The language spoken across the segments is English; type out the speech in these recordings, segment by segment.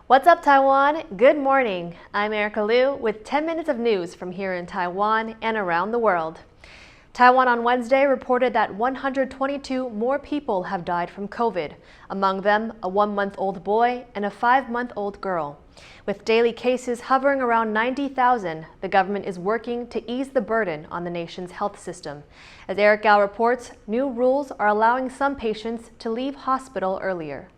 What's up, Taiwan? Good morning. I'm Erika Liu with 10 minutes of news from here in Taiwan and around the world. Taiwan on Wednesday reported that 122 more people have died from COVID, among them a 1-month-old boy and a 5-month-old girl. With daily cases hovering around 90,000, the government is working to ease the burden on the nation's health system. As Erika reports, new rules are allowing some patients to leave hospital earlier.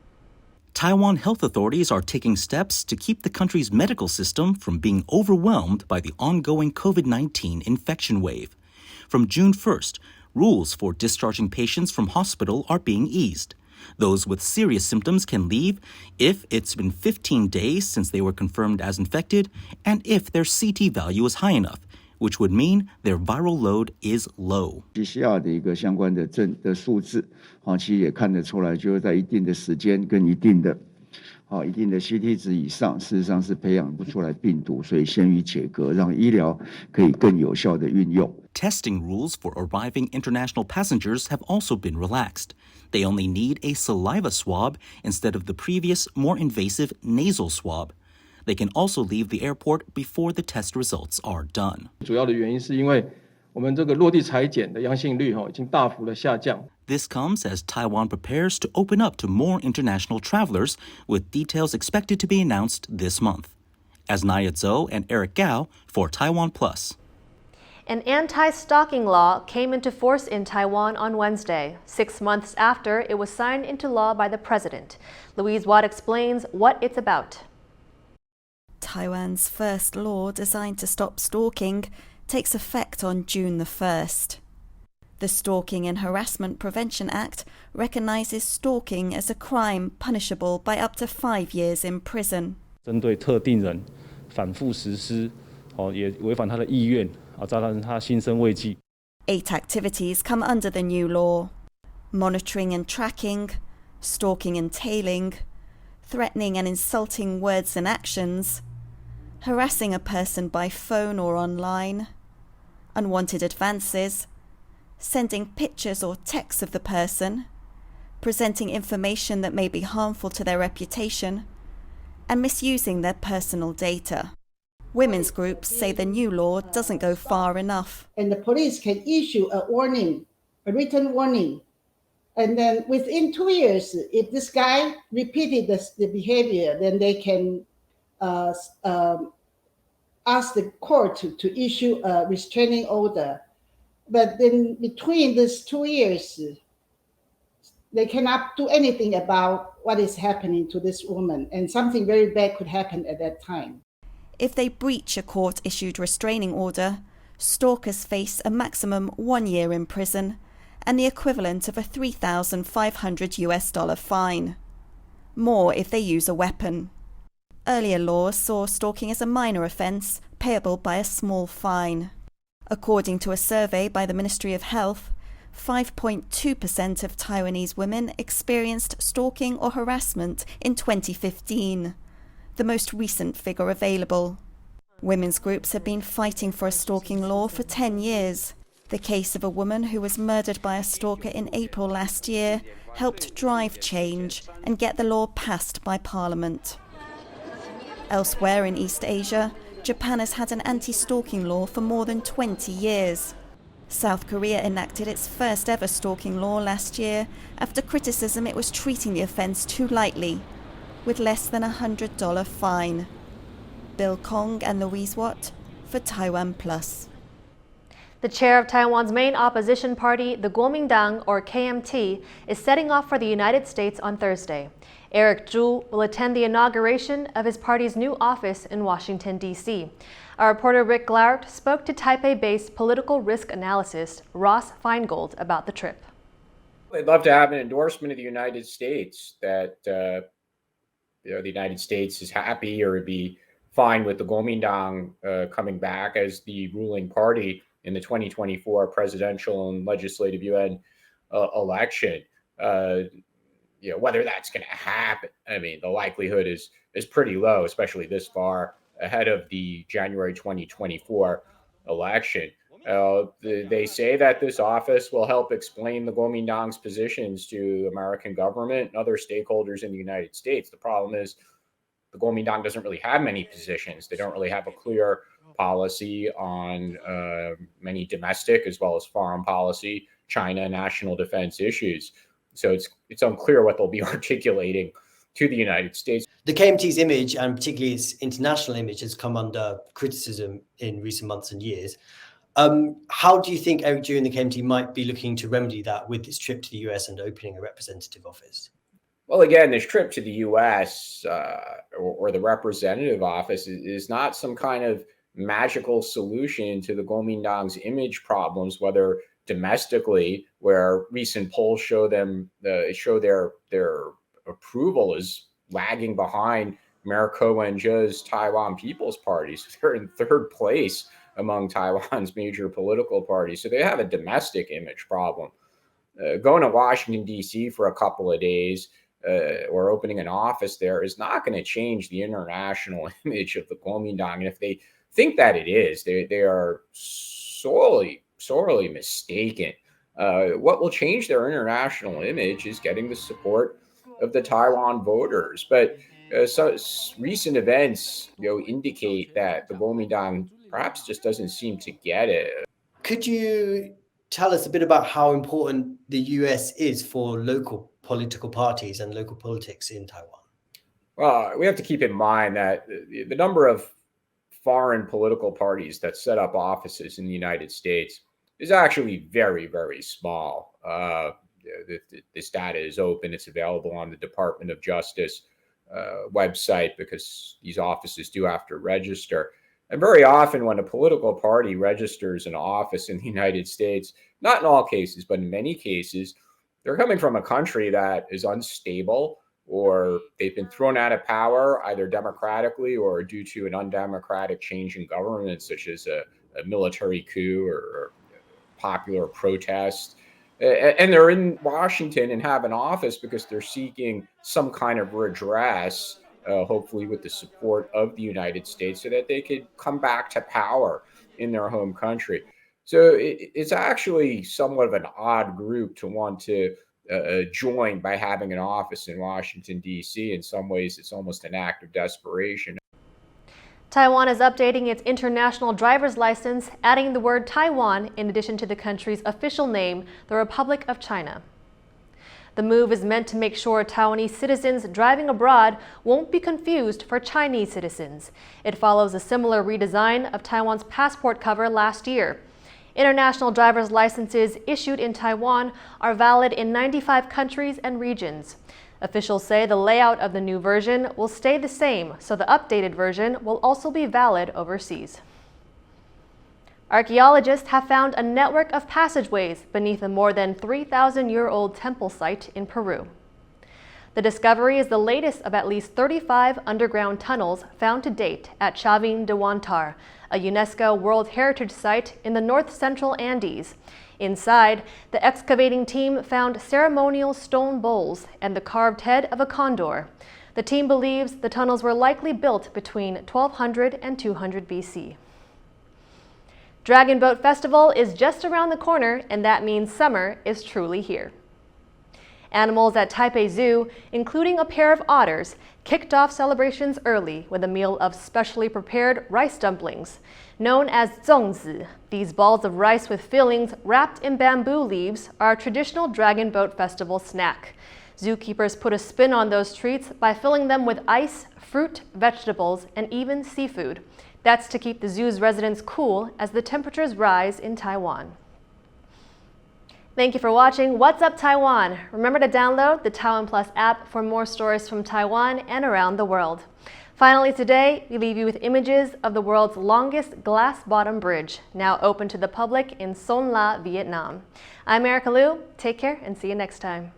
Taiwan health authorities are taking steps to keep the country's medical system from being overwhelmed by the ongoing COVID-19 infection wave. From June 1st, rules for discharging patients from hospital are being eased. Those with serious symptoms can leave if it's been 15 days since they were confirmed as infected and if their CT value is high enough, which would mean their viral load is low. PCR 的一个相关的数字，其实也看得出来，就是在一定的时间跟一定的 CT 值以上，事实上是培养不出来病毒，所以先予解隔，让医疗可以更有效的运用。Testing rules for arriving international passengers have also been relaxed. They only need a saliva swab instead of the previous, more invasive nasal swab. They can also leave the airport before the test results are done. 主要的原因是因为我们这个落地采检的阳性率已经大幅的下降。This comes as Taiwan prepares to open up to more international travelers, with details expected to be announced this month. As Naya Zhou and Eric Gao for TaiwanPlus. An anti-stalking law came into force in Taiwan on Wednesday, 6 months after it was signed into law by the president. Louise Watt explains what it's about. Taiwan's first law designed to stop stalking takes effect on June the 1st. The Stalking and Harassment Prevention Act recognizes stalking as a crime punishable by up to 5 years in prison. 针对特定人反复实施，也违反他的意愿，造成他心生畏惧。 8 activities come under the new law: monitoring and tracking, stalking and tailing, threatening and insulting words and actions, harassing a person by phone or online, unwanted advances, sending pictures or texts of the person, presenting information that may be harmful to their reputation, and misusing their personal data. Women's groups say the new law doesn't go far enough. And the police can issue a warning, a written warning. And then within 2 years, if this guy repeated the behavior, then they can ask the court to issue a restraining order. But then between these 2 years, they cannot do anything about what is happening to this woman, and something very bad could happen at that time. If they breach a court-issued restraining order, stalkers face a maximum 1 year in prison and the equivalent of a $3,500 fine. More if they use a weapon. Earlier laws saw stalking as a minor offence, payable by a small fine. According to a survey by the Ministry of Health, 5.2% of Taiwanese women experienced stalking or harassment in 2015, the most recent figure available. Women's groups have been fighting for a stalking law for 10 years. The case of a woman who was murdered by a stalker in April last year helped drive change and get the law passed by Parliament. Elsewhere in East Asia, Japan has had an anti-stalking law for more than 20 years. South Korea enacted its first ever stalking law last year after criticism it was treating the offence too lightly, with less than a $100 fine. Bill Kong and Louise Watt for TaiwanPlus. The chair of Taiwan's main opposition party, the Kuomintang, or KMT, is setting off for the United States on Thursday. Eric Zhu will attend the inauguration of his party's new office in Washington, D.C. Our reporter Rick Glaert spoke to Taipei-based political risk analyst Ross Feingold about the trip. They'd love to have an endorsement of the United States that the United States is happy or would be fine with the Kuomintang coming back as the ruling party in the 2024 presidential and legislative UN election. Whether that's going to happen, I mean, the likelihood is pretty low, especially this far ahead of the January 2024 election. They say that this office will help explain the Kuomintang's positions to the American government and other stakeholders in the United States. The problem is the Kuomintang doesn't really have many positions. They don't really have a clear policy on many domestic as well as foreign policy, China, national defense issues. So it's unclear what they'll be articulating to the United States. The KMT's image, and particularly its international image, has come under criticism in recent months and years. How do you think Eric Liu and the KMT might be looking to remedy that with its trip to the US and opening a representative office? Well, again, this trip to the U.S. Or the representative office is not some kind of magical solution to the Kuomintang's image problems, whether domestically, where recent polls show their approval is lagging behind Mayor Ko Wen-je's Taiwan People's Party. So they're in third place among Taiwan's major political parties. So they have a domestic image problem. Going to Washington, D.C. for a couple of days or opening an office there is not going to change the international image of the Kuomintang. And if they think that it is, they are sorely mistaken. What will change their international image is getting the support of the Taiwan voters. But so recent events, indicate that the Kuomintang perhaps just doesn't seem to get it. Could you tell us a bit about how important the US is for local political parties and local politics in Taiwan? Well, we have to keep in mind that the number of foreign political parties that set up offices in the United States is actually very, very small. This data is open. It's available on the Department of Justice website because these offices do have to register. And very often when a political party registers an office in the United States, not in all cases, but in many cases, they're coming from a country that is unstable, or they've been thrown out of power either democratically or due to an undemocratic change in government, such as a military coup or popular protest. And they're in Washington and have an office because they're seeking some kind of redress, hopefully with the support of the United States, so that they could come back to power in their home country. So it's actually somewhat of an odd group to want to join by having an office in Washington, D.C. In some ways, it's almost an act of desperation. Taiwan is updating its international driver's license, adding the word Taiwan in addition to the country's official name, the Republic of China. The move is meant to make sure Taiwanese citizens driving abroad won't be confused for Chinese citizens. It follows a similar redesign of Taiwan's passport cover last year. International driver's licenses issued in Taiwan are valid in 95 countries and regions. Officials say the layout of the new version will stay the same, so the updated version will also be valid overseas. Archaeologists have found a network of passageways beneath a more than 3,000-year-old temple site in Peru. The discovery is the latest of at least 35 underground tunnels found to date at Chavin de Huantar, a UNESCO World Heritage Site in the north-central Andes. Inside, the excavating team found ceremonial stone bowls and the carved head of a condor. The team believes the tunnels were likely built between 1200 and 200 BC. Dragon Boat Festival is just around the corner, and that means summer is truly here. Animals at Taipei Zoo, including a pair of otters, kicked off celebrations early with a meal of specially prepared rice dumplings. Known as zongzi, these balls of rice with fillings wrapped in bamboo leaves are a traditional Dragon Boat Festival snack. Zookeepers put a spin on those treats by filling them with ice, fruit, vegetables, and even seafood. That's to keep the zoo's residents cool as the temperatures rise in Taiwan. Thank you for watching What's Up Taiwan. Remember to download the TaiwanPlus app for more stories from Taiwan and around the world. Finally today, we leave you with images of the world's longest glass-bottom bridge, now open to the public in Son La, Vietnam. I'm Erika Liu. Take care and see you next time.